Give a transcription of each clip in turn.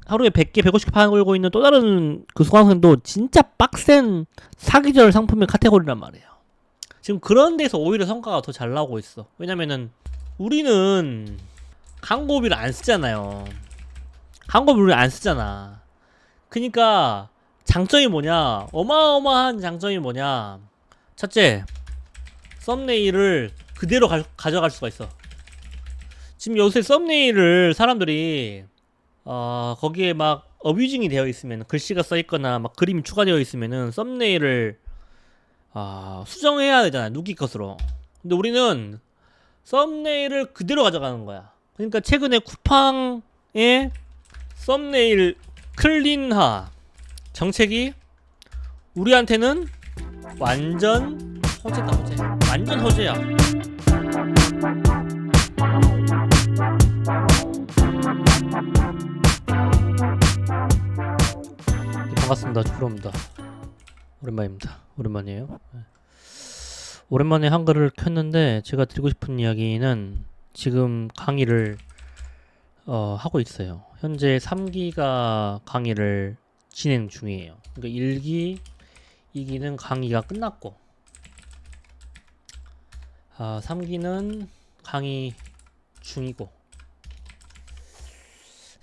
하루에 100개, 150개 팔고 있는 또 다른 그 수강생도 진짜 빡센 사기절 상품의 카테고리란 말이에요. 지금 그런 데서 오히려 성과가 더 잘 나오고 있어. 왜냐면은 우리는 광고비를 안 쓰잖아요. 광고비를 우리 안 쓰잖아. 그니까 장점이 뭐냐? 어마어마한 장점이 뭐냐? 첫째, 썸네일을 그대로 가져갈 수가 있어. 지금 요새 썸네일을 사람들이 거기에 막 어뷰징이 되어 있으면 글씨가 써 있거나 막 그림이 추가되어 있으면은 썸네일을 수정해야 되잖아, 누기 것으로. 근데 우리는 썸네일을 그대로 가져가는 거야. 그러니까 최근에 쿠팡의 썸네일 클린화 정책이 우리한테는 완전 호재다, 호재. 완전 호재야. 반갑습니다. 주로입니다. 오랜만입니다. 오랜만이에요. 네. 오랜만에 한글을 켰는데 제가 드리고 싶은 이야기는 지금 강의를 하고 있어요. 현재 3기가 강의를 진행 중이에요. 그러니까 1기, 2기는 강의가 끝났고 3기는 강의 중이고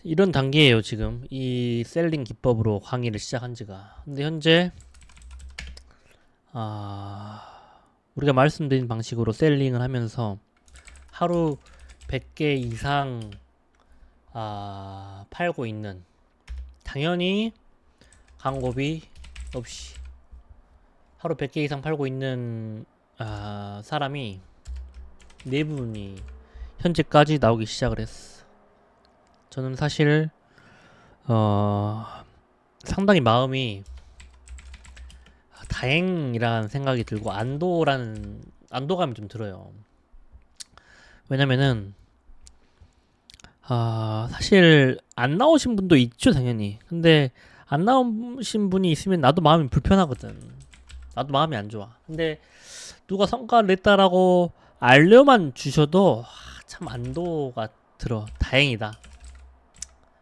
이런 단계예요. 지금 이 셀링 기법으로 강의를 시작한 지가. 근데 현재 우리가 말씀드린 방식으로 셀링을 하면서 하루 100개 이상 팔고 있는, 당연히 광고비 없이 하루 100개 이상 팔고 있는 사람이 4분이 현재까지 나오기 시작을 했어. 저는 사실 상당히 마음이 다행이라는 생각이 들고 안도감이 좀 들어요. 왜냐면은 사실 안 나오신 분도 있죠, 당연히. 근데 안 나오신 분이 있으면 나도 마음이 불편하거든. 나도 마음이 안 좋아. 근데 누가 성과를 냈다라고 알려만 주셔도 참 안도가 들어. 다행이다.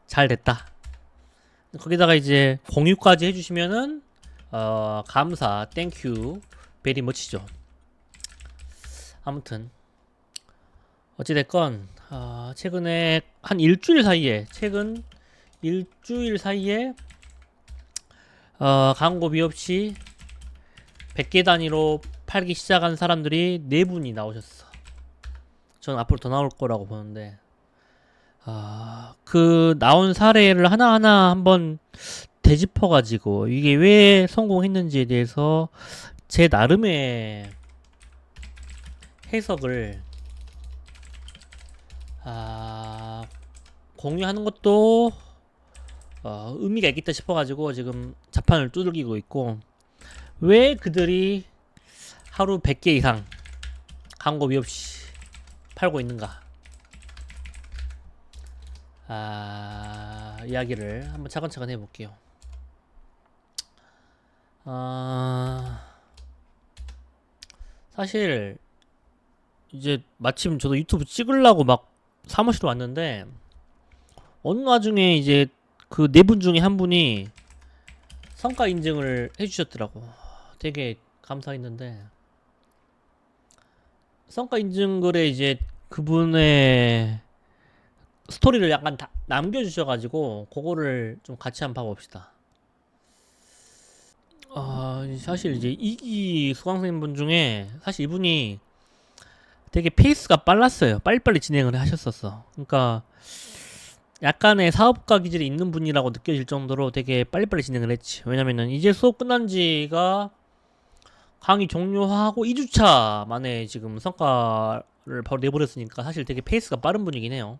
잘 됐다. 거기다가 이제 공유까지 해주시면은 감사, 땡큐, 베리 멋지죠. 아무튼 어찌됐건 최근에 한 일주일 사이에 광고비 없이 100개 단위로 팔기 시작한 사람들이 4분이 나오셨어. 저는 앞으로 더 나올 거라고 보는데 그 나온 사례를 하나하나 한번 되짚어가지고 이게 왜 성공했는지에 대해서 제 나름의 해석을 공유하는 것도 의미가 있겠다 싶어가지고 지금 자판을 두들기고 있고, 왜 그들이 하루 100개 이상 광고비 없이 팔고 있는가 이야기를 한번 차근차근 해볼게요. 사실 이제 마침 저도 유튜브 찍으려고 막 사무실 왔는데 어느 와중에 이제 그 4분 중에 한 분이 성과 인증을 해주셨더라고. 되게 감사했는데, 성과 인증 글에 이제 그분의 스토리를 약간 다 남겨주셔가지고 그거를 좀 같이 한번 봐봅시다. 사실 이제 2기 수강생분 중에 사실 이분이 되게 페이스가 빨랐어요. 빨리빨리 진행을 하셨었어. 그러니까 약간의 사업가 기질이 있는 분이라고 느껴질 정도로 되게 빨리빨리 진행을 했지. 왜냐면은 이제 수업 끝난 지가 강의 종료하고 2주차 만에 지금 성과를 바로 내버렸으니까 사실 되게 페이스가 빠른 분이긴 해요.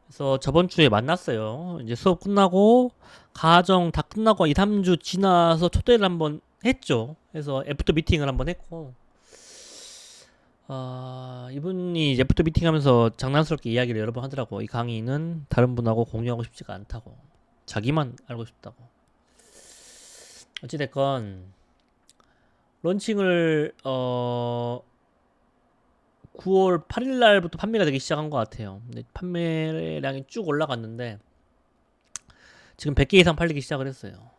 그래서 저번 주에 만났어요. 이제 수업 끝나고 가정 다 끝나고 2, 3주 지나서 초대를 한번 했죠. 그래서 애프터 미팅을 한번 했고 이분이 이제 애프터 미팅 하면서 장난스럽게 이야기를 여러 번 하더라고. 이 강의는 다른 분하고 공유하고 싶지가 않다고. 자기만 알고 싶다고. 어찌됐건 런칭을 9월 8일 날부터 판매가 되기 시작한 것 같아요. 근데 판매량이 쭉 올라갔는데 지금 100개 이상 팔리기 시작을 했어요.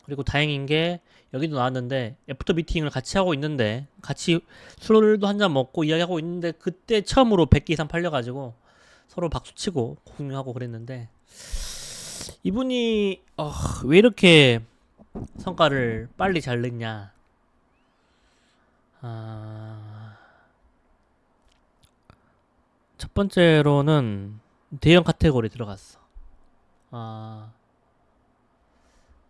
그리고 다행인 게 여기도 나왔는데 애프터 미팅을 같이 하고 있는데 같이 술도 한잔 먹고 이야기하고 있는데 그때 처음으로 100개 이상 팔려가지고 서로 박수치고 공유하고 그랬는데 이분이 왜 이렇게 성과를 빨리 잘 냈냐. 첫 번째로는 대형 카테고리 들어갔어.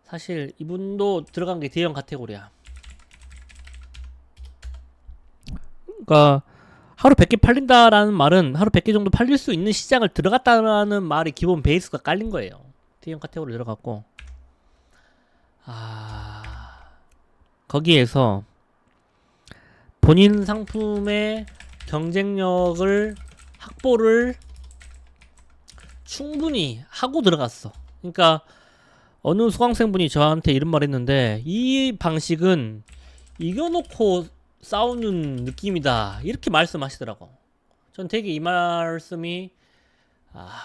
사실 이분도 들어간 게 대형 카테고리야. 그러니까 하루 100개 팔린다라는 말은 하루 100개 정도 팔릴 수 있는 시장을 들어갔다라는 말이 기본 베이스가 깔린 거예요. 대형 카테고리 들어갔고 거기에서 본인 상품의 경쟁력을 확보를 충분히 하고 들어갔어. 그러니까 어느 수강생분이 저한테 이런 말 했는데 이 방식은 이겨놓고 싸우는 느낌이다 이렇게 말씀하시더라고. 전 되게 이 말씀이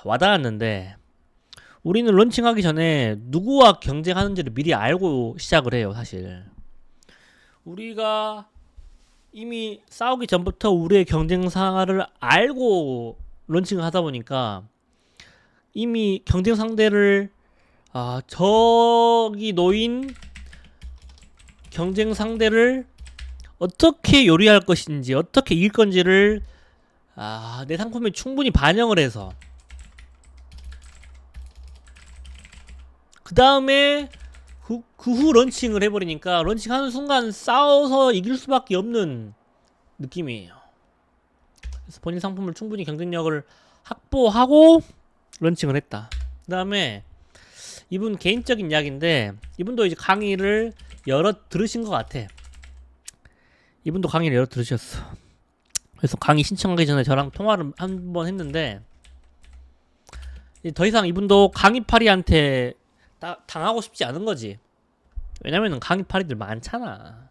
와닿았는데 우리는 런칭하기 전에 누구와 경쟁하는지를 미리 알고 시작을 해요. 사실 우리가 이미 싸우기 전부터 우리의 경쟁사를 알고 런칭을 하다 보니까 이미 경쟁 상대를 저기 놓인 경쟁 상대를 어떻게 요리할 것인지 어떻게 이길 건지를 내 상품에 충분히 반영을 해서 그 다음에 그 후 런칭을 해버리니까 런칭하는 순간 싸워서 이길 수밖에 없는 느낌이에요. 그래서 본인 상품을 충분히 경쟁력을 확보하고 런칭을 했다. 그 다음에 이분 개인적인 이야기인데 이분도 이제 강의를 여러 들으신 것 같아. 이분도 강의를 여러 들으셨어. 그래서 강의 신청하기 전에 저랑 통화를 한 번 했는데 더 이상 이분도 강의파리한테 당하고 싶지 않은 거지. 왜냐면은 강의파리들 많잖아.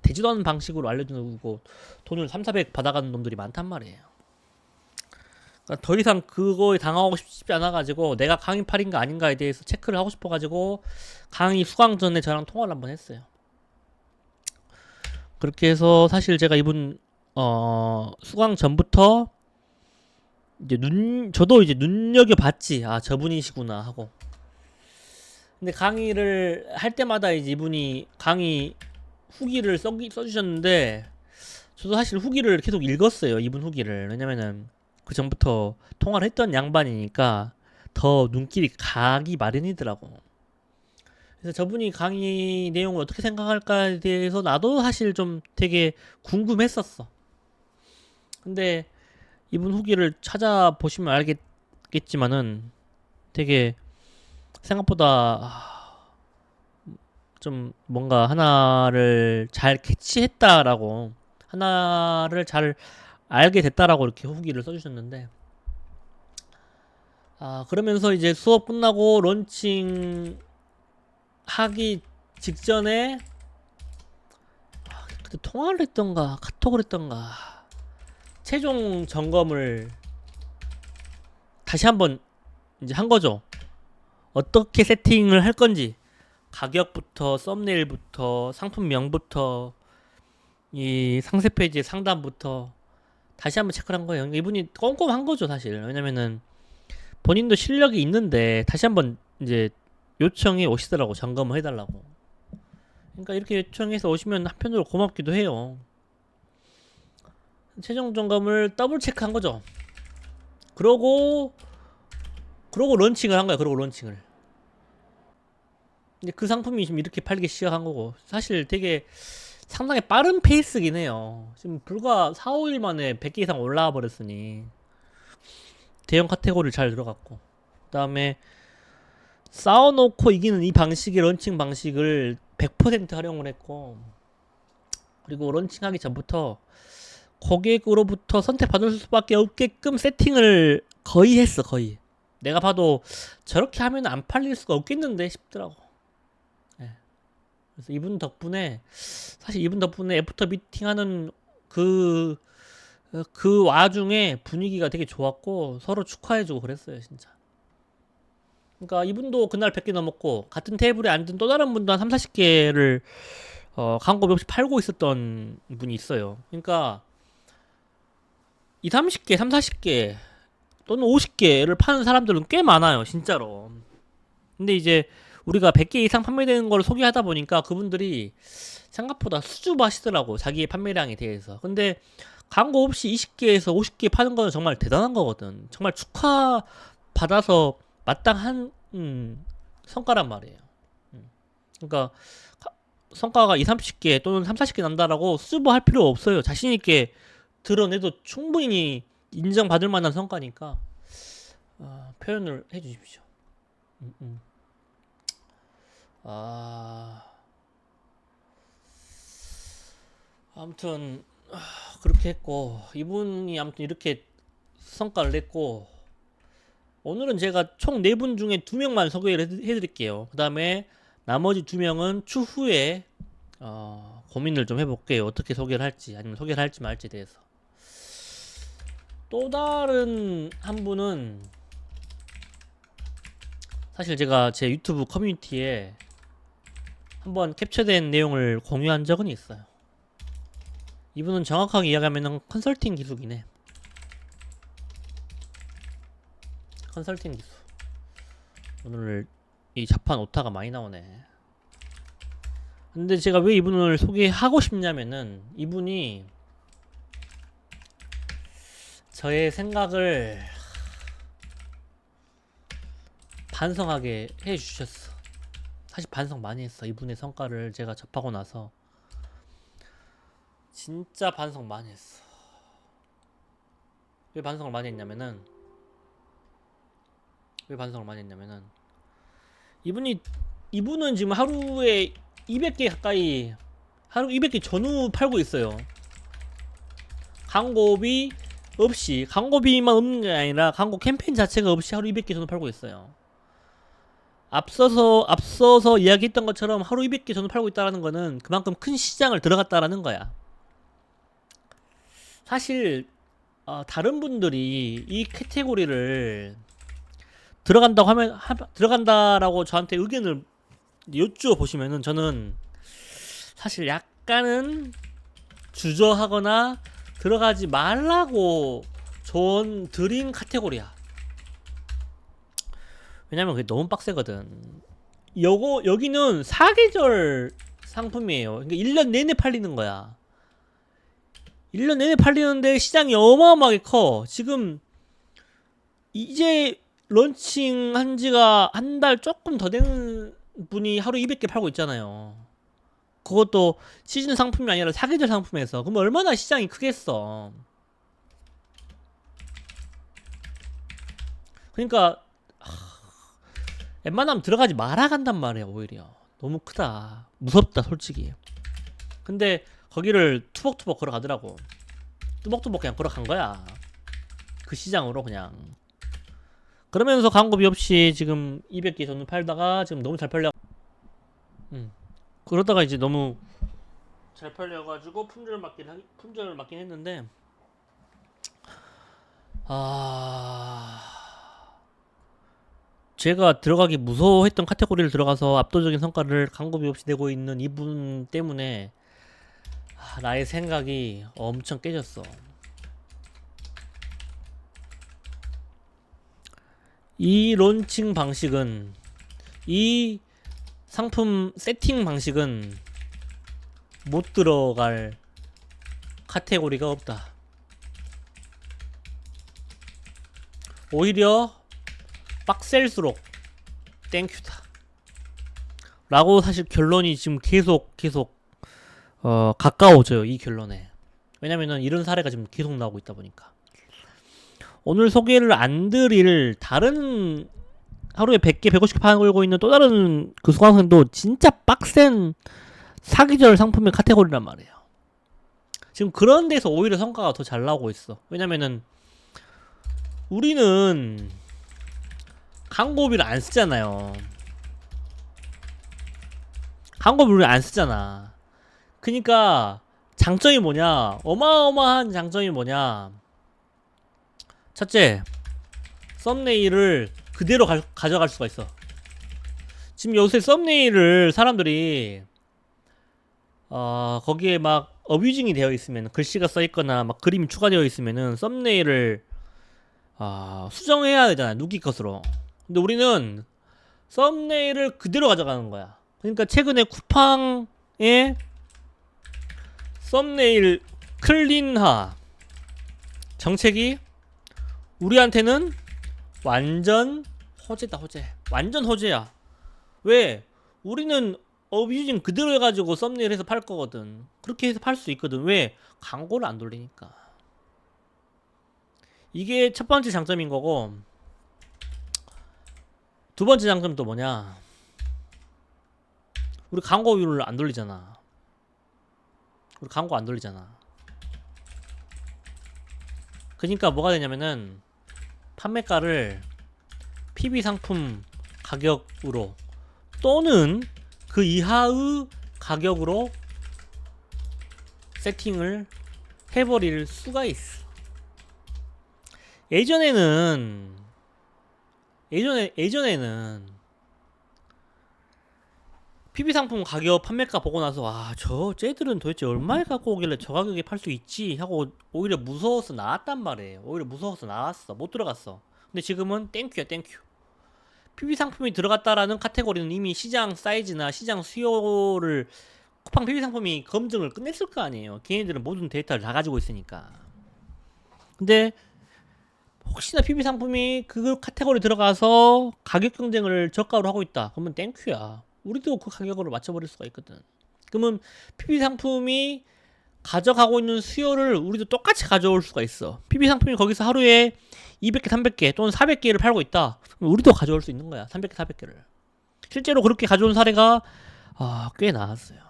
되지도 않은 방식으로 알려주고 돈을 3,400 받아가는 놈들이 많단 말이에요. 그러니까 더 이상 그거에 당하고 싶지 않아가지고 내가 강의파리인가 아닌가에 대해서 체크를 하고 싶어가지고 강의 수강 전에 저랑 통화를 한번 했어요. 그렇게 해서 사실 제가 이분 수강 전부터 이제 저도 이제 눈여겨봤지. 저분이시구나 하고. 근데 강의를 할 때마다 이제 이분이 강의 후기를 써주셨는데 저도 사실 후기를 계속 읽었어요. 이분 후기를. 왜냐면은 그 전부터 통화를 했던 양반이니까 더 눈길이 가기 마련이더라고. 그래서 저분이 강의 내용을 어떻게 생각할까에 대해서 나도 사실 좀 되게 궁금했었어. 근데 이분 후기를 찾아보시면 알겠지만은 되게 생각보다 좀 뭔가 하나를 잘 캐치했다라고 하나를 잘 알게 됐다라고 이렇게 후기를 써주셨는데 그러면서 이제 수업 끝나고 런칭 하기 직전에 그때 통화를 했던가 카톡을 했던가 최종 점검을 다시 한번 이제 한 거죠. 어떻게 세팅을 할 건지 가격부터 썸네일부터 상품명부터 이 상세 페이지의 상단부터 다시 한번 체크를 한 거예요. 이분이 꼼꼼한 거죠 사실. 왜냐면은 본인도 실력이 있는데 다시 한번 이제 요청이 오시더라고. 점검을 해달라고. 그러니까 이렇게 요청해서 오시면 한편으로 고맙기도 해요. 최종 점검을 더블 체크한 거죠. 그러고 런칭을 한 거야. 그러고 런칭을. 근데 그 상품이 지금 이렇게 팔리기 시작한 거고 사실 되게 상당히 빠른 페이스긴 해요. 지금 불과 4, 5일 만에 100개 이상 올라와 버렸으니 대형 카테고리를 잘 들어갔고 그 다음에 쌓아놓고 이기는 이 방식의 런칭 방식을 100% 활용을 했고 그리고 런칭하기 전부터 고객으로부터 선택받을 수밖에 없게끔 세팅을 거의 했어. 거의 내가 봐도 저렇게 하면 안 팔릴 수가 없겠는데 싶더라고. 그래서 이분 덕분에 애프터 미팅하는 그 와중에 분위기가 되게 좋았고 서로 축하해주고 그랬어요 진짜. 그러니까 이분도 그날 100개 넘었고 같은 테이블에 앉은 또 다른 분도 한 3, 40개를 광고 없이 팔고 있었던 분이 있어요. 그러니까 2, 30개, 3, 40개 또는 50개를 파는 사람들은 꽤 많아요, 진짜로. 근데 이제 우리가 100개 이상 판매되는 걸 소개하다 보니까 그분들이 생각보다 수줍어하시더라고, 자기의 판매량에 대해서. 근데 광고 없이 20개에서 50개 파는 거는 정말 대단한 거거든. 정말 축하받아서 마땅한 성과란 말이에요. 그러니까 성과가 2, 30개 또는 3, 40개 난다라고 수줍어할 필요 없어요. 자신 있게 드러내도 충분히 인정받을 만한 성과니까 표현을 해주십시오. 아무튼 그렇게 했고 이분이 아무튼 이렇게 성과를 냈고 오늘은 제가 총 4분 중에 2명만 소개를 해드릴게요. 그 다음에 나머지 2명은 추후에 고민을 좀 해볼게요. 어떻게 소개를 할지 아니면 소개를 할지 말지에 대해서. 또 다른 한 분은 사실 제가 제 유튜브 커뮤니티에 한번 캡처된 내용을 공유한 적은 있어요. 이분은 정확하게 이야기하면 컨설팅 기수이네. 컨설팅 기수. 오늘 이 자판 오타가 많이 나오네. 근데 제가 왜 이분을 소개하고 싶냐면은 이분이 저의 생각을 반성하게 해주셨어. 사실 반성 많이 했어. 이분의 성과를 제가 접하고 나서 진짜 반성 많이 했어. 왜 반성을 많이 했냐면은 이분은 지금 하루에 200개 가까이 하루 200개 전후 팔고 있어요. 광고비 없이, 광고비만 없는 게 아니라 광고 캠페인 자체가 없이 하루 200개 전후 팔고 있어요. 앞서서 이야기했던 것처럼 하루 200개 전후 팔고 있다는 거는 그만큼 큰 시장을 들어갔다라는 거야. 사실 다른 분들이 이 카테고리를 들어간다라고 저한테 의견을 여쭈어 보시면은 저는 사실 약간은 주저하거나 들어가지 말라고 조언 드린 카테고리야. 왜냐면 그게 너무 빡세거든. 여기는 사계절 상품이에요. 그러니까 1년 내내 팔리는 거야. 1년 내내 팔리는데 시장이 어마어마하게 커. 지금 이제 런칭 한 지가 한 달 조금 더 된 분이 하루 200개 팔고 있잖아요. 그것도 시즌 상품이 아니라 사계절 상품에서. 그럼 얼마나 시장이 크겠어. 그러니까 웬만하면 들어가지 말아 간단 말이야. 오히려 너무 크다, 무섭다 솔직히. 근데 거기를 투벅투벅 걸어가더라고. 뚜벅뚜벅 그냥 걸어간 거야, 그 시장으로 그냥. 그러면서 광고비 없이 지금 200개 전후 팔다가 지금 너무 잘 팔려. 그러다가 이제 너무 잘 팔려가지고 품절 맞긴 했는데 제가 들어가기 무서워했던 카테고리를 들어가서 압도적인 성과를 광고비 없이 내고 있는 이분 때문에 나의 생각이 엄청 깨졌어. 이 론칭 방식은, 이 상품 세팅 방식은 못 들어갈 카테고리가 없다. 오히려 빡셀수록 땡큐다 라고 사실 결론이 지금 계속 가까워져요, 이 결론에. 왜냐면은 이런 사례가 지금 계속 나오고 있다 보니까. 오늘 소개를 안 드릴 다른 하루에 100개, 150개 팔고 있는 또 다른 그 수강생도 진짜 빡센 사기절 상품의 카테고리란 말이에요. 지금 그런 데서 오히려 성과가 더 잘 나오고 있어. 왜냐면은 우리는 광고비를 안 쓰잖아요. 광고비를 안 쓰잖아. 그니까 장점이 뭐냐, 어마어마한 장점이 뭐냐. 첫째, 썸네일을 그대로 가져갈 수가 있어. 지금 요새 썸네일을 사람들이 거기에 막 어뷰징이 되어 있으면, 글씨가 써 있거나 막 그림이 추가되어 있으면은 썸네일을 수정해야 되잖아, 누기 것으로. 근데 우리는 썸네일을 그대로 가져가는 거야. 그러니까 최근에 쿠팡의 썸네일 클린화 정책이 우리한테는 완전 호재다, 호재. 완전 호재야. 왜? 우리는 어뷰징 그대로 해가지고 썸네일 해서 팔 거거든. 그렇게 해서 팔 수 있거든. 왜? 광고를 안 돌리니까. 이게 첫 번째 장점인 거고, 두 번째 장점은 또 뭐냐? 우리 광고율을 안 돌리잖아. 우리 광고 안 돌리잖아. 그러니까 뭐가 되냐면은 판매가를 PB 상품 가격으로 또는 그 이하의 가격으로 세팅을 해버릴 수가 있어. 예전에는 PB 상품 가격 판매가 보고 나서 쟤들은 도대체 얼마에 갖고 오길래 저 가격에 팔 수 있지 하고 오히려 무서워서 나왔단 말이에요. 오히려 무서워서 나왔어. 못 들어갔어. 근데 지금은 땡큐야, 땡큐. PB 상품이 들어갔다라는 카테고리는 이미 시장 사이즈나 시장 수요를 쿠팡 PB 상품이 검증을 끝냈을 거 아니에요. 걔네들은 모든 데이터를 다 가지고 있으니까. 근데 혹시나 PB 상품이 그 카테고리 들어가서 가격 경쟁을 저가로 하고 있다. 그러면 땡큐야. 우리도 그 가격으로 맞춰버릴 수가 있거든. 그러면 PB 상품이 가져가고 있는 수요를 우리도 똑같이 가져올 수가 있어. PB 상품이 거기서 하루에 200개, 300개 또는 400개를 팔고 있다. 그럼 우리도 가져올 수 있는 거야. 300개, 400개를. 실제로 그렇게 가져온 사례가 꽤 나왔어요.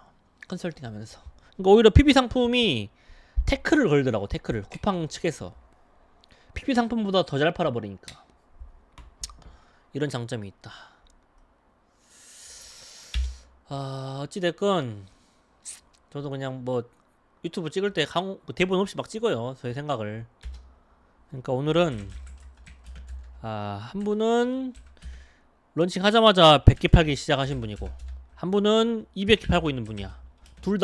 컨설팅 하면서. 그러니까 오히려 PB 상품이 태클을 걸더라고. 태클을. 쿠팡 측에서. PB 상품보다 더 잘 팔아버리니까. 이런 장점이 있다. 어찌됐건 저도 그냥 뭐 유튜브 찍을 때 대본 없이 막 찍어요. 저의 생각을. 그러니까 오늘은 한 분은 런칭 하자마자 100개 팔기 시작하신 분이고, 한 분은 200개 팔고 있는 분이야. 두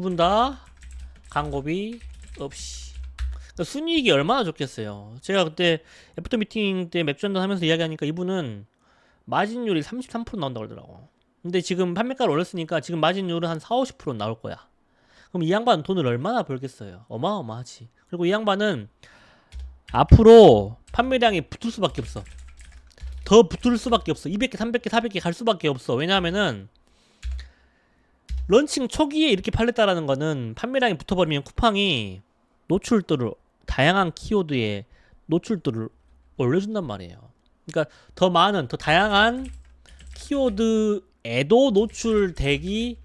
분 다 광고비 없이. 그러니까 순이익이 얼마나 좋겠어요. 제가 그때 애프터 미팅 때 맥주 한잔 하면서 이야기하니까 이분은 마진율이 33% 나온다고 그러더라고. 근데 지금 판매가를 올렸으니까 지금 마진율은 한 4-50% 나올 거야. 그럼 이 양반은 돈을 얼마나 벌겠어요? 어마어마하지. 그리고 이 양반은 앞으로 판매량이 붙을 수밖에 없어. 더 붙을 수밖에 없어. 200개, 300개, 400개 갈 수밖에 없어. 왜냐하면은 런칭 초기에 이렇게 팔렸다라는 거는 판매량이 붙어버리면 쿠팡이 노출도를, 다양한 키워드에 노출도를 올려준단 말이에요. 그러니까 더 많은, 더 다양한 키워드에도 노출되게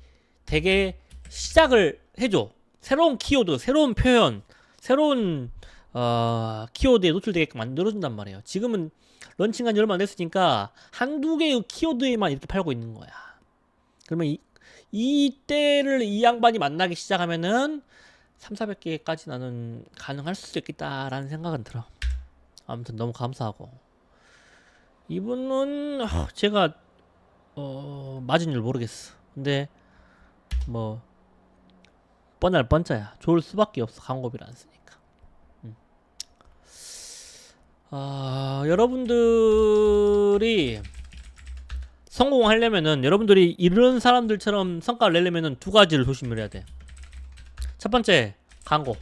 시작을 해줘. 새로운 키워드, 새로운 표현, 새로운 키워드에 노출되게끔 만들어준단 말이에요. 지금은 런칭한 지 얼마 안 됐으니까 한두 개의 키워드에만 이렇게 팔고 있는 거야. 그러면 이때를 이 양반이 만나기 시작하면은 300~400개까지 나는 가능할 수도 있겠다라는 생각은 들어. 아무튼 너무 감사하고, 이분은 제가 마진율 모르겠어. 근데 뭐 뻔할 뻔짜야. 좋을 수밖에 없어. 광고비를 안 쓰니까. 여러분들이 성공하려면은, 여러분들이 이런 사람들처럼 성과를 내려면은 두 가지를 조심을 해야 돼. 첫 번째, 광고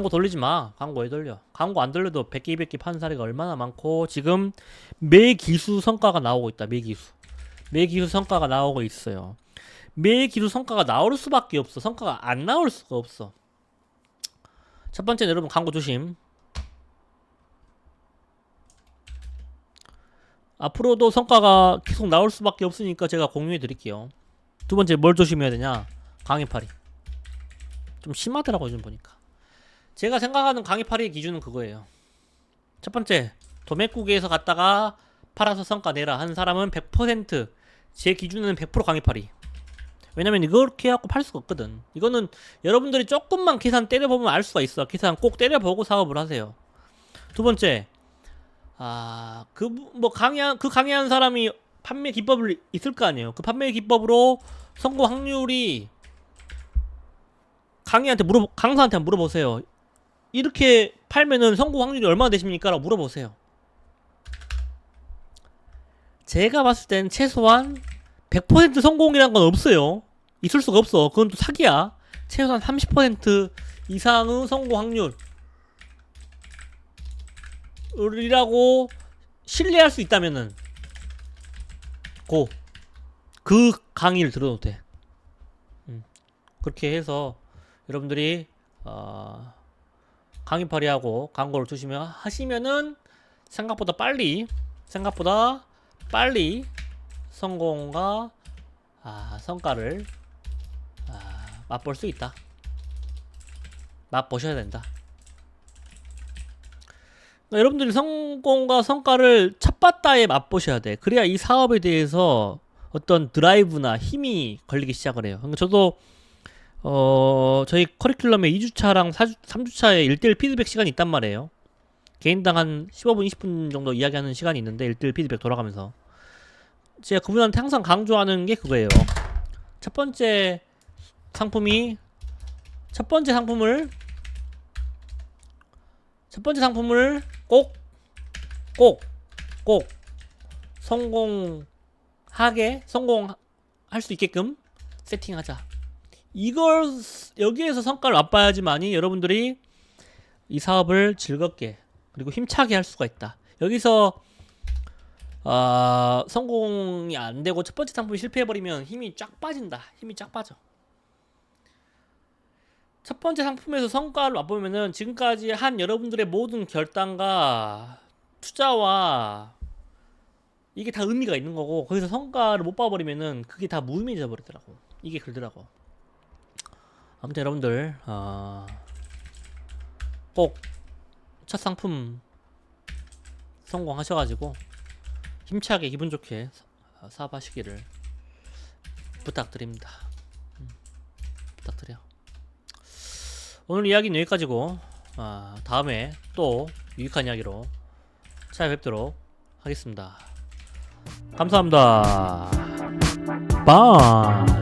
돌리지 마. 광고 왜 돌려? 광고 안 돌려도 100개, 200개 파는 사례가 얼마나 많고, 지금 매기수 성과가 나오고 있다. 매기수 성과가 나오고 있어요. 매기수 성과가 나올 수밖에 없어. 성과가 안 나올 수가 없어. 첫 번째는 여러분 광고 조심. 앞으로도 성과가 계속 나올 수밖에 없으니까 제가 공유해 드릴게요. 두 번째, 뭘 조심해야 되냐? 강의팔이. 좀 심하더라고요, 요즘 보니까. 제가 생각하는 강의팔이의 기준은 그거예요. 첫 번째, 도매국에서 갔다가 팔아서 성과 내라 하는 사람은 100%, 제 기준은 100% 강의팔이. 왜냐면 이렇게 해갖고 팔 수가 없거든. 이거는 여러분들이 조금만 계산 때려보면 알 수가 있어. 계산 꼭 때려보고 사업을 하세요. 두 번째, 강의한 사람이 판매 기법을 있을 거 아니에요. 그 판매 기법으로 성공 확률이 강사한테 한번 물어보세요. 이렇게 팔면은 성공 확률이 얼마나 되십니까? 라고 물어보세요. 제가 봤을 땐 최소한 100% 성공이란 건 없어요. 있을 수가 없어. 그건 또 사기야. 최소한 30% 이상의 성공 확률이라고 신뢰할 수 있다면은 그 강의를 들어도 돼. 그렇게 해서 여러분들이 강의팔이하고 광고를 하시면은 생각보다 빨리 성공과 성과를 맛볼 수 있다. 맛보셔야 된다. 그러니까 여러분들이 성공과 성과를 찻바다에 맛보셔야 돼. 그래야 이 사업에 대해서 어떤 드라이브나 힘이 걸리기 시작을 해요. 그러니까 저도 저희 커리큘럼에 2주차랑 3주차에 1대1 피드백 시간이 있단 말이에요. 개인당 한 15분, 20분 정도 이야기하는 시간이 있는데 1대1 피드백 돌아가면서 제가 그분한테 항상 강조하는 게 그거예요. 첫 번째 상품을 꼭 성공할 수 있게끔 세팅하자. 여기에서 성과를 맛봐야지만이 여러분들이 이 사업을 즐겁게 그리고 힘차게 할 수가 있다. 여기서 성공이 안 되고 첫 번째 상품이 실패해버리면 힘이 쫙 빠진다. 힘이 쫙 빠져. 첫 번째 상품에서 성과를 맛보면은 지금까지 한 여러분들의 모든 결단과 투자와 이게 다 의미가 있는 거고, 거기서 성과를 못 봐버리면은 그게 다 무의미해져 버리더라고. 이게 그러더라고. 아무튼 여러분들 꼭 첫 상품 성공하셔가지고 힘차게 기분 좋게 사업하시기를 부탁드립니다. 부탁드려. 오늘 이야기는 여기까지고 다음에 또 유익한 이야기로 찾아뵙도록 하겠습니다. 감사합니다. 바이.